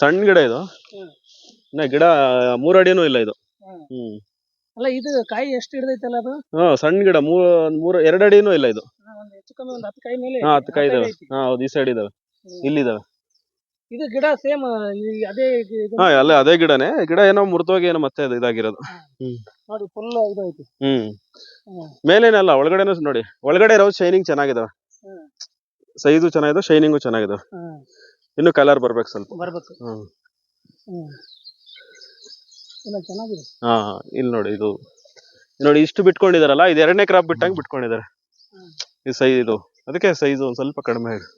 ಸಣ್ಣ ಗಿಡ ಇದು. ಇನ್ನ ಗಿಡ 3 ಅಡಿನೂ ಇಲ್ಲ ಇದು. ಅಲ್ಲ ಇದು ಕಾಯಿ ಎಷ್ಟು ಹಿಡಿದೈತಲ್ಲ ಅದು? ಸಣ್ಣ ಗಿಡ 2 ಅಡಿನೂ ಇಲ್ಲ ಇದು. ಹೆಚ್ಚು ಕಮ್ಮಿ ಒಂದು 10 ಕಾಯಿ ಮೇಲೆ. 10 ಕಾಯಿ ಇದಾವೆ. ಹೌದು, ಈ ಸೈಡ್ ಇದಾವೆ, ಇಲ್ಲಿದಾವೆ. ಇದು ಗಿಡ ಸೇಮ್ ಅದೇ ಅದೇ ಗಿಡನೇ. ಗಿಡ ಏನೋ ಮುರಿದೋಗಿ ಏನೋ ಮತ್ತೆ ಇದಾಗಿರೋದು. ನೋಡಿ ಫುಲ್ ಇದು ಐತಿ. ಮೇಲೇನಲ್ಲ, ಒಳಗಡೆನೂ ನೋಡಿ. ಒಳಗಡೆ ಇರೋ ಶೈನಿಂಗ್ ಚೆನ್ನಾಗಿದಾವೆ, ಸೈಜು ಚೆನ್ನಾಗಿದೆ, ಶೈನಿಂಗು ಚೆನ್ನಾಗಿದಾವೆ. ಇನ್ನು ಕಲರ್ ಬರ್ಬೇಕು ಸ್ವಲ್ಪ. ಚೆನ್ನಾಗಿದೆ. ಇಲ್ಲಿ ನೋಡಿ, ಇದು ನೋಡಿ ಇಷ್ಟು ಬಿಟ್ಕೊಂಡಿದಾರಲ್ಲ, ಇದು 2ನೇ ಕ್ರಾಪ್ ಬಿಟ್ಟಂಗೆ ಬಿಟ್ಕೊಂಡಿದ್ದಾರೆ. ಇದು ಸೈಜ್, ಇದು ಅದಕ್ಕೆ ಸೈಜು ಒಂದ್ ಸ್ವಲ್ಪ ಕಡಿಮೆ ಇದೆ.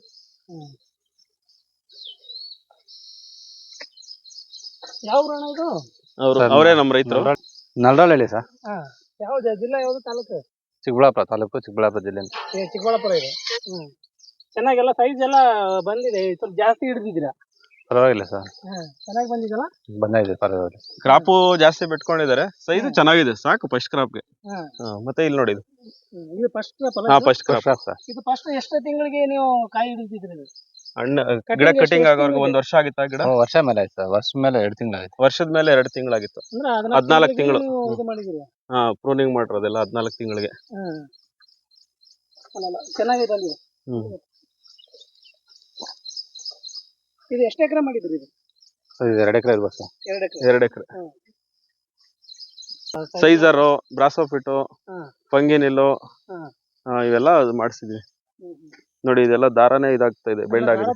ಯಾವ ಇದು? ಅವರೇ ನಮ್ಮ ರೈತರು. ನಲ್ದಳ್ಳಿ ಸರ್. ಯಾವ ಜಿಲ್ಲಾ, ಯಾವ್ದು ತಾಲೂಕು? ಚಿಕ್ಕಬಳ್ಳಾಪುರ ತಾಲೂಕು, ಚಿಕ್ಕಬಳ್ಳಾಪುರ ಜಿಲ್ಲೆ. ಚಿಕ್ಕಬಳ್ಳಾಪುರ ಇದೆ. ಚೆನ್ನಾಗೆಲ್ಲ ಸೈಜ್ ಎಲ್ಲ ಬಂದಿದೆ, ಸ್ವಲ್ಪ ಜಾಸ್ತಿ ಹಿಡಿದಿದ್ದೀರಾ? ಪರವಾಗಿಲ್ಲ ಸರ್, ಚೆನ್ನಾಗಿ ಬಂದಿದಲ್ಲ. ಬಂದಿದೆ, ಪರವಾಗಿಲ್ಲ. ಕ್ರಾಪು ಜಾಸ್ತಿ ಬಿಟ್ಕೊಂಡಿದ್ದಾರೆ, ಸೈಜು ಚೆನ್ನಾಗಿದೆ, ಸಾಕು ಫಸ್ಟ್ ಕ್ರಾಪ್ಗೆ. ಮತ್ತೆ ಇಲ್ಲಿ ನೋಡಿ, ಇದು first crop. First crop sir. ಇದು ಫಸ್ಟ್ ಎಷ್ಟು ತಿಂಗಳಿಗೆ ನೀವು ಕಾಯಿ ಹಿಡಿದಿದ್ರಿ? ಗಿಡ ಕಟಿಂಗ್ ಆಗೋರ್ಗು 1 ವರ್ಷ ಆಗಿತ್ತಾ ಗಿಡ? ವರ್ಷ ಮೇಲೆ ಆಯ್ತು ಸರ್. ವರ್ಷ ಮೇಲೆ 2 ತಿಂಗಳಾಗಿತ್ತು. ವರ್ಷದ ಮೇಲೆ 2 ತಿಂಗಳಾಗಿತ್ತು. 14 ತಿಂಗಳು. ಪ್ರೂನಿಂಗ್ ಮಾಡಿರೋದೆಲ್ಲ 14 ತಿಂಗಳಿಗೆ. ಚೆನ್ನಾಗಿ ಬಂದಿದೆ. ಇದು ಎಷ್ಟು ಎಕರೆ ಮಾಡಿದ್ರಿ? ಇದು 2 ಎಕರೆ ಇರ್ಬೋದು ಸರ್. 2 ಎಕರೆ. ಸೈಜರು, ಬ್ರಾಸೋಫಿಟು, ಫಂಗಿನಿಲ್ಲು ಇವೆಲ್ಲ ಮಾಡಿಸಿದ್ವಿ. ನೋಡಿ, ಇದೆಲ್ಲ ದಾರನೇ ಇದಾಗ್ತಾ ಇದೆ, ಬೆಂಡ್ ಆಗಿದೆ.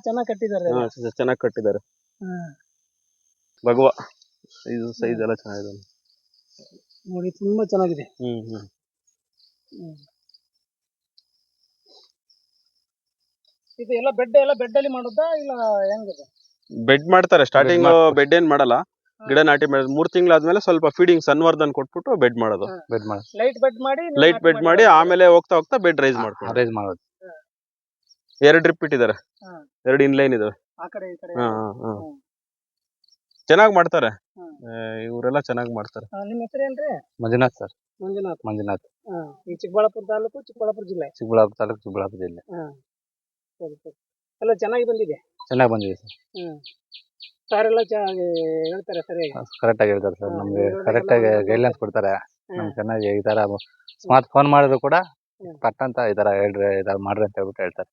ಚೆನ್ನಾಗಿ ಕಟ್ಟಿದ್ದಾರೆ. ಭಗವಾ ಇದು ಸೈಜ್ ಎಲ್ಲ ಚೆನ್ನಾಗಿದೆ ನೋಡಿ, ತುಂಬಾ ಚೆನ್ನಾಗಿದೆ. ಇದು ಎಲ್ಲ ಬೆಡ್ ಅಲ್ಲಿ ಮಾಡೋದಾ ಇಲ್ಲ ಹೆಂಗಿದೆ? ಬೆಡ್ ಮಾಡ್ತಾರೆ. ಸ್ಟಾರ್ಟಿಂಗ್ ಬೆಡ್ ಏನ್ ಮಾಡಲ್ಲ, ಗಿಡ ನಾಟಿ ಮಾಡಿ 3 ತಿಂಗಳಾದ್ಮೇಲೆ ಸ್ವಲ್ಪ ಫೀಡಿಂಗ್ ಸನ್ವರ್ಧನ್ ಕೊಟ್ಬಿಟ್ಟು ಬೆಡ್ ಮಾಡೋದು. ಲೈಟ್ ಬೆಡ್ ಮಾಡಿ ಆಮೇಲೆ ಹೋಗ್ತಾ ಹೋಗ್ತಾ ಬೆಡ್ ರೈಸ್ ಮಾಡೋದು. 2 ಡ್ರಿಪ್ ಇಟ್ಟಿದ್ದಾರೆ, 2 ಇನ್ಲೈನ್ ಇದಾವೆ. ಚೆನ್ನಾಗಿ ಮಾಡ್ತಾರೆ ಇವರೆಲ್ಲ, ಚೆನ್ನಾಗಿ ಮಾಡ್ತಾರೆ. ನಿಮ್ಮ ಹೆಸರೇನ್ರಿ? ಮಂಜುನಾಥ್ ಸರ್. ಮಂಜುನಾಥ್. ಈ ಚಿಕ್ಕಬಳ್ಳಾಪುರ ತಾಲೂಕು, ಚಿಕ್ಕಬಳ್ಳಾಪುರ ಜಿಲ್ಲೆ. ಚಿಕ್ಕಬಳ್ಳಾಪುರ ತಾಲೂಕು, ಚಿಕ್ಕಬಳ್ಳಾಪುರ ಜಿಲ್ಲೆ. ಎಲ್ಲ ಚೆನ್ನಾಗಿ ಬಂದಿದೆ. ಚೆನ್ನಾಗಿ ಬಂದಿದೆ ಸರ್. ಸರ್ ಎಲ್ಲ ಹೇಳ್ತಾರೆ, ಸರಿಯಾಗಿ ಕರೆಕ್ಟ್ ಆಗಿ ಹೇಳ್ತಾರೆ ಸರ್. ನಮ್ಗೆ ಕರೆಕ್ಟ್ ಆಗಿ ಗೈಡ್ಲೈನ್ಸ್ ಕೊಡ್ತಾರೆ. ನಮ್ಗೆ ಚೆನ್ನಾಗಿ ಈ ತರ ಸ್ಮಾರ್ಟ್ ಫೋನ್ ಮಾಡಿದ್ರು ಕೂಡ ಪಟ್ ಅಂತ ಈ ತರ ಹೇಳ್ರಿ, ಈ ತರ ಮಾಡ್ರಿ ಅಂತ ಹೇಳ್ಬಿಟ್ಟು ಹೇಳ್ತಾರೆ.